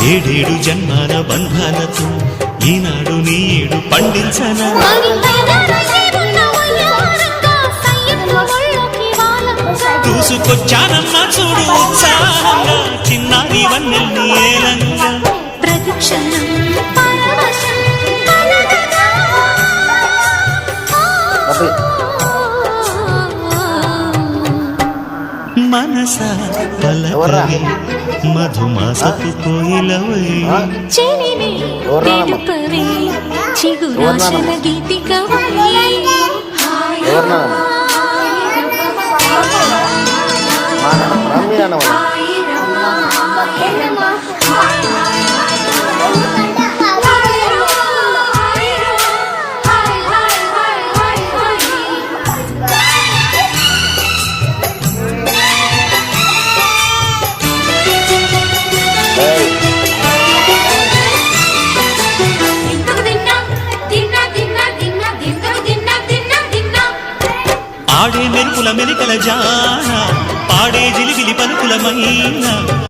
ఏడేడు జన్మాల బంధాలతో ఈనాడు నీడు పండించనా చూసుకొచ్చానన్నా చూడు ఉత్సాహంగా చిన్నారి వన్నెల్ని ఏలంగా ప్రతిక్షణం మనస పలకవి మధుమాసపు కోయిలవై చిగురాశల గీతికవై ఆడే మెరుపుల మెలికల జాన పాడే జిలిబిలి పలుకుల మైనా